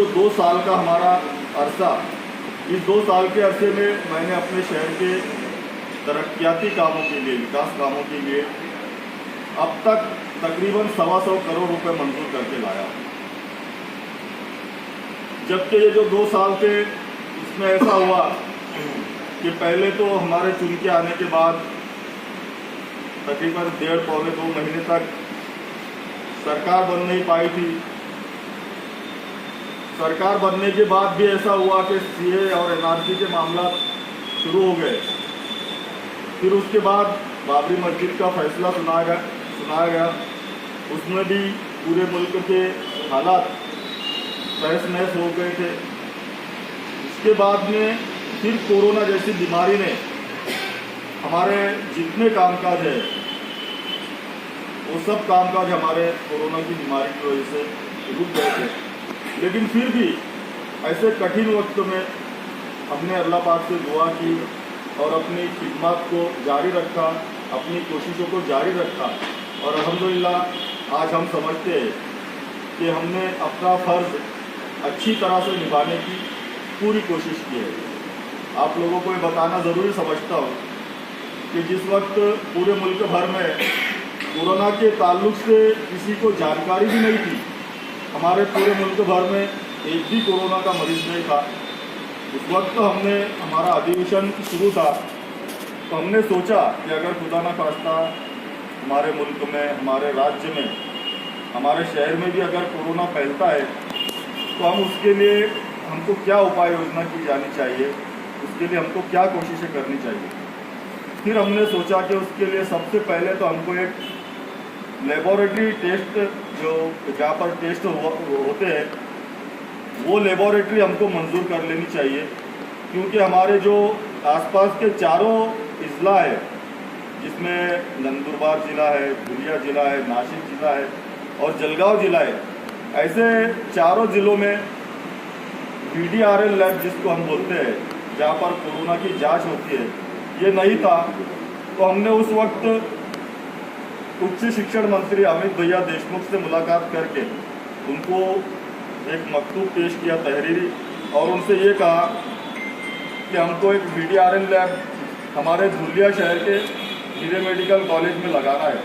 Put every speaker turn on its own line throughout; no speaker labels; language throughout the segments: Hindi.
जो 2 साल का हमारा अरसा, इस 2 साल के अरसे में मैंने अपने शहर के तरक्याती कामों के लिए, विकास कामों के लिए अब तक तकरीबन 125 करोड़ रुपए मंजूर करके लाया। जबकि ये जो 2 साल थे, इसमें ऐसा हुआ कि पहले तो हमारे चुन के आने के बाद तकरीबन 1.5-2 महीने तक सरकार बन नहीं पाई थी। सरकार बनने के बाद भी ऐसा हुआ कि सीए और एनआरसी के मामला शुरू हो गए। फिर उसके बाद बाबरी मस्जिद का फैसला सुनाया गया। उसमें भी पूरे मुल्क के हालात तहस नहस हो गए थे। इसके बाद में फिर कोरोना जैसी बीमारी ने हमारे जितने कामकाज है, वो सब कामकाज हमारे कोरोना की बीमारी की वजह से रुक गए थे। लेकिन फिर भी ऐसे कठिन वक्त में हमने अल्लाह पाक से दुआ की और अपनी खिदमत को जारी रखा, अपनी कोशिशों को जारी रखा और अल्हम्दुलिल्लाह आज हम समझते हैं कि हमने अपना फ़र्ज़ अच्छी तरह से निभाने की पूरी कोशिश की है। आप लोगों को ये बताना ज़रूरी समझता हूँ कि जिस वक्त पूरे मुल्क भर में कोरोना के ताल्लुक से किसी को जानकारी भी नहीं थी, हमारे पूरे मुल्क भर में एक भी कोरोना का मरीज़ नहीं था, उस वक्त हमने हमारा अधिवेशन शुरू था तो हमने सोचा कि अगर खुदा न खास्ता हमारे मुल्क में, हमारे राज्य में, हमारे शहर में भी अगर कोरोना फैलता है तो हम उसके लिए हमको क्या उपाय योजना की जानी चाहिए, उसके लिए हमको क्या कोशिशें करनी चाहिए। फिर हमने सोचा कि उसके लिए सबसे पहले तो हमको एक लेबोरेटरी टेस्ट, जो जहाँ पर टेस्ट होते हैं, वो लेबोरेटरी हमको मंजूर कर लेनी चाहिए। क्योंकि हमारे जो आसपास के चारों अजला है, जिसमें नंदुरबार ज़िला है, धुलिया ज़िला है, नासिक ज़िला है और जलगांव ज़िला है, ऐसे चारों ज़िलों में VDRL लैब जिसको हम बोलते हैं, जहाँ पर कोरोना की जांच होती है, ये नहीं था। तो हमने उस वक्त उच्च शिक्षण मंत्री अमित भैया देशमुख से मुलाकात करके उनको एक मकतूब पेश किया तहरीरी, और उनसे ये कहा कि हमको एक VDRL लैब हमारे धुलिया शहर के हीरे मेडिकल कॉलेज में लगाना है।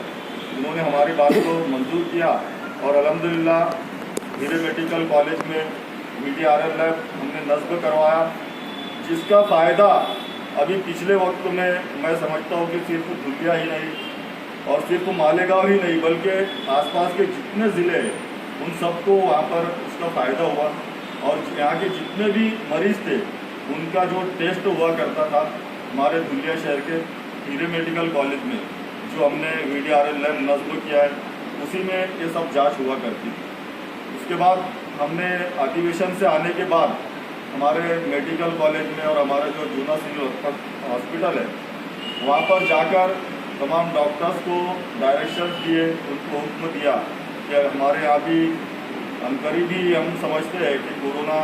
उन्होंने हमारी बात को मंजूर किया और अल्हम्दुलिल्लाह हीरे मेडिकल कॉलेज में VDRL लैब हमने नस्ब करवाया, जिसका फ़ायदा अभी पिछले वक्त में मैं समझता हूँ कि सिर्फ धुलिया ही नहीं और सिर्फ मालेगांव ही नहीं, बल्कि आसपास के जितने ज़िले हैं उन सबको वहाँ पर उसका फ़ायदा हुआ। और यहाँ के जितने भी मरीज़ थे उनका जो टेस्ट हुआ करता था हमारे धुलिया शहर के हीरे मेडिकल कॉलेज में, जो हमने VDRL लैब नस्ब किया है, उसी में ये सब जांच हुआ करती थी। उसके बाद हमने अधिवेशन से आने के बाद हमारे मेडिकल कॉलेज में और हमारा जो जूना सिविल हॉस्पिटल है, वहाँ पर जाकर तमाम डॉक्टर्स को डायरेक्शंस दिए, उनको हुक्म दिया कि हमारे यहाँ भी अनकरीब ही हम समझते हैं कि कोरोना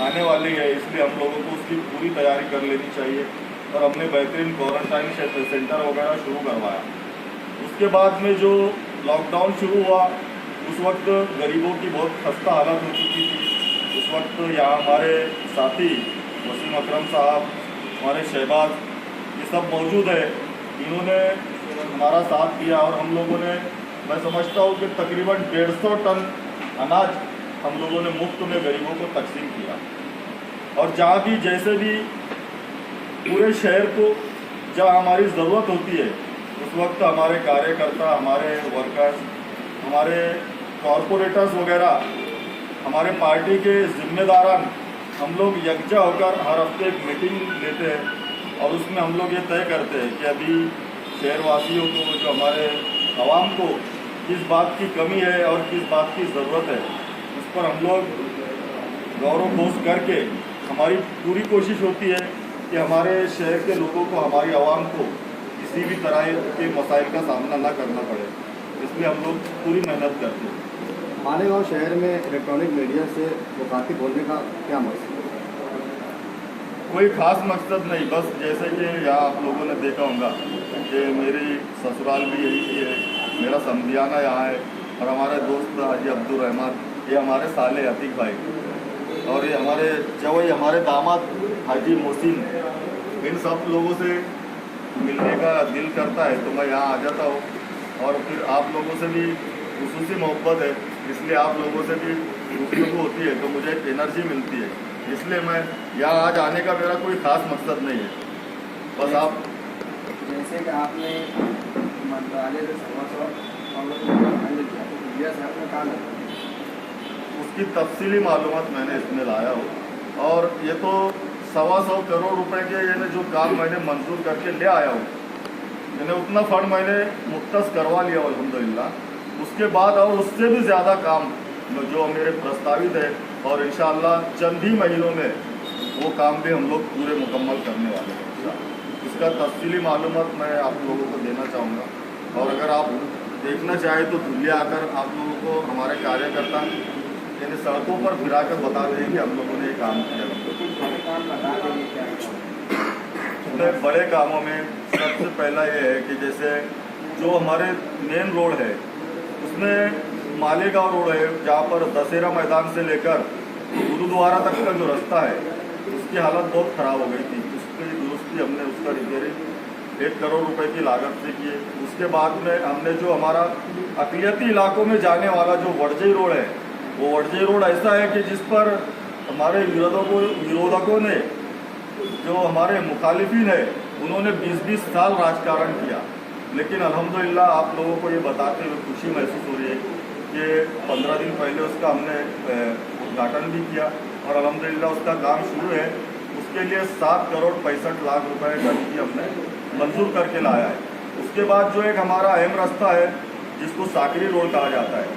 आने वाली है, इसलिए हम लोगों को उसकी पूरी तैयारी कर लेनी चाहिए। और हमने बेहतरीन क्वारंटाइन सेंटर वगैरह शुरू करवाया। उसके बाद में जो लॉकडाउन शुरू हुआ, उस वक्त गरीबों की बहुत खस्ता हालत हो चुकी थी। उस वक्त यहाँ हमारे साथी वसीम अकरम साहब, हमारे शहबाज, ये सब मौजूद है। इन्होंने हमारा साथ दिया और हम लोगों ने, मैं समझता हूँ कि तकरीबन 150 टन अनाज हम लोगों ने मुफ्त में गरीबों को तकसीम किया। और जहाँ भी जैसे भी पूरे शहर को जहाँ हमारी ज़रूरत होती है, उस वक्त हमारे कार्यकर्ता, हमारे वर्कर्स, हमारे कॉरपोरेटर्स वगैरह, हमारे पार्टी के जिम्मेदारान, हम लोग यकजा होकर हर हफ्ते एक मीटिंग लेते हैं और उसमें हम लोग ये तय करते हैं कि अभी शहरवासियों को, जो हमारे आवाम को किस बात की कमी है और किस बात की ज़रूरत है, उस पर हम लोग गौरव घोष करके हमारी पूरी कोशिश होती है कि हमारे शहर के लोगों को, हमारी आवाम को किसी भी तरह के मसाइल का सामना ना करना पड़े, इसलिए हम लोग पूरी मेहनत करते हैं।
मालेगांव शहर में इलेक्ट्रॉनिक मीडिया से मुखातिब बोलने का क्या मकसद है?
कोई ख़ास मकसद नहीं, बस जैसे कि यहाँ आप लोगों ने देखा होगा कि मेरी ससुराल भी यही है, मेरा समधियाना यहाँ है और हमारे दोस्त हाजी अब्दुल रहमान ये हमारे साले अतीक भाई और ये हमारे जवाई हमारे दामाद हाजी मोहसिन, इन सब लोगों से मिलने का दिल करता है तो मैं यहाँ आ जाता हूँ। और फिर आप लोगों से भी खुसूसी मोहब्बत है, इसलिए आप लोगों से भी गुफ्तगू होती है तो मुझे एक एनर्जी मिलती है, इसलिए मैं यहाँ आज आने का मेरा कोई ख़ास मकसद नहीं है। बस आप
जैसे कि आपने मंत्रालय से सवा हम लोग हैंडल किया तो मीडिया से आपने कहा लगा
उसकी तफसीली मालूमात मैंने इसमें लाया हूँ और ये तो 125 करोड़ रुपए के यानी जो काम मैंने मंजूर करके ले आया हूँ, मैंने उतना फंड मैंने मुख्तस करवा लिया अल्हम्दुलिल्लाह। उसके बाद और उससे भी ज़्यादा काम जो मेरे प्रस्तावित है और इंशाअल्लाह चंद ही महीनों में वो काम भी हम लोग पूरे मुकम्मल करने वाले हैं। इसका तफसीली मालूमात मैं आप लोगों को देना चाहूँगा और अगर आप देखना चाहें तो धुलिया आकर आप लोगों को हमारे कार्यकर्ता यानी सड़कों पर फिरा कर बता दें कि हम लोगों ने ये काम किया।
काम बता देंगे क्या
अपने बड़े कामों में सबसे पहला ये है कि जैसे जो हमारे मेन रोड है उसमें मालेगांव रोड है, जहाँ पर दशहरा मैदान से लेकर गुरुद्वारा तक का जो रास्ता है उसकी हालत बहुत ख़राब हो गई थी। उसकी दुरुस्ती हमने उसका रिपेयरिंग 1 करोड़ रुपए की लागत से की। उसके बाद में हमने जो हमारा अक़लियती इलाकों में जाने वाला जो वडजई रोड है, वो वडजई रोड ऐसा है कि जिस पर हमारे विरोधकों ने जो हमारे मुखालिफिन है उन्होंने 20-20 साल राजकारण किया, लेकिन अल्हम्दुलिल्लाह आप लोगों को ये बताते हुए खुशी महसूस हो रही है कि 15 दिन पहले उसका हमने उद्घाटन भी किया और अल्हम्दुलिल्लाह उसका काम शुरू है। उसके लिए 7 करोड़ 65 लाख रुपए का निधि हमने मंजूर करके लाया है। उसके बाद जो एक हमारा अहम रास्ता है जिसको साकरी रोड कहा जाता है,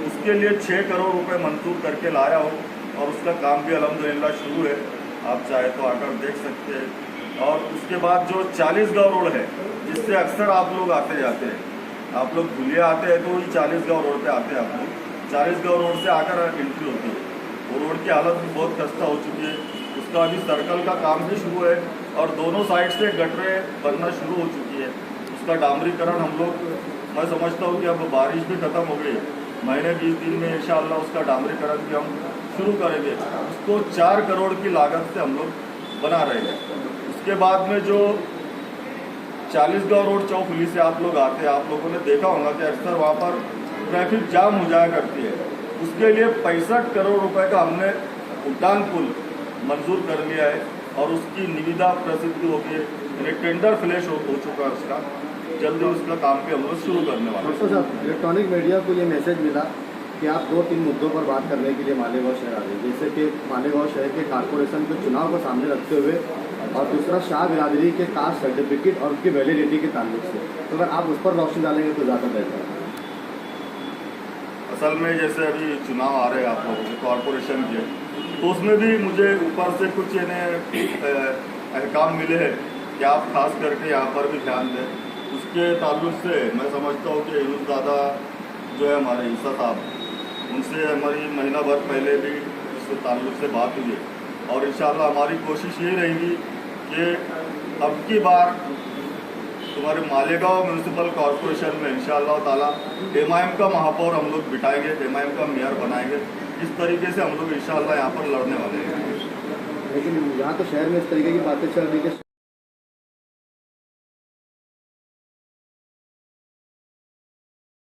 उसके लिए 6 करोड़ रुपए मंजूर करके लाया हूँ और उसका काम भी अल्हम्दुलिल्लाह शुरू है, आप चाहे तो आकर देख सकते हैं। और उसके बाद जो 40 गाँव रोड है जिससे अक्सर आप लोग आते जाते हैं, आप लोग धुलिया आते हैं तो वही 40 गाँव रोड पे आते हैं। आप लोग 40 गाँव रोड से आकर एंट्री होती है, वो रोड की हालत भी बहुत खस्ता हो चुकी है। उसका अभी सर्कल का काम भी शुरू है और दोनों साइड से गटरें बनना शुरू हो चुकी है। उसका डामरीकरण हम लोग, मैं समझता हूँ कि अब बारिश भी ख़त्म हो गई, महीने 20 दिन में इंशाअल्लाह उसका डामरीकरण भी हम शुरू करेंगे। उसको 4 करोड़ की लागत से हम लोग बना रहे हैं। उसके बाद में जो 40 गाँव रोड चौफुली से आप लोग आते हैं, आप लोगों ने देखा होगा कि अक्सर वहाँ पर ट्रैफिक जाम हो जाया करती है। उसके लिए 65 करोड़ रुपए का हमने उड़ान पुल मंजूर कर लिया है और उसकी निविदा प्रसिद्धि हो गई है, टेंडर फ्लैश हो चुका है उसका। जल्दी उसका काम भी हम लोग शुरू करने वाले हैं।
डॉक्टर साहब, इलेक्ट्रॉनिक मीडिया को ये मैसेज मिला कि आप 2-3 मुद्दों पर बात करने के लिए मालेगांव शहर आ रहे हैं, जैसे कि मालेगांव शहर के कारपोरेशन के चुनाव को सामने रखते हुए और दूसरा शाह बिरादरी के कास्ट सर्टिफिकेट और उनकी वैलिडिटी के ताल्लुक से, तो अगर आप उस पर रोशनी डालेंगे तो ज़्यादा बेहतर है।
असल में जैसे अभी चुनाव आ रहे हैं आप लोगों के कॉरपोरेशन के, तो उसमें भी मुझे ऊपर से कुछ यानी अहकाम मिले हैं कि आप खास करके यहाँ पर भी ध्यान दें। उसके ताल्लुक से मैं समझता हूँ कि यूनुस दादा जो है हमारे ईसा साहब, उनसे हमारी महीना भर पहले भी इससे ताल्लुक से बात हुई है और इंशाअल्लाह हमारी कोशिश ये रहेगी कि अब की बार तुम्हारे मालेगांव म्यूनसिपल कॉरपोरेशन में इंशाअल्लाह ताला एमआईएम का महापौर हम लोग बिठाएंगे, एमआईएम का मेयर बनाएंगे। इस तरीके से हम लोग इंशाअल्लाह यहाँ पर लड़ने वाले हैं।
लेकिन यहाँ तो शहर में इस तरीके की बातें चल रही है।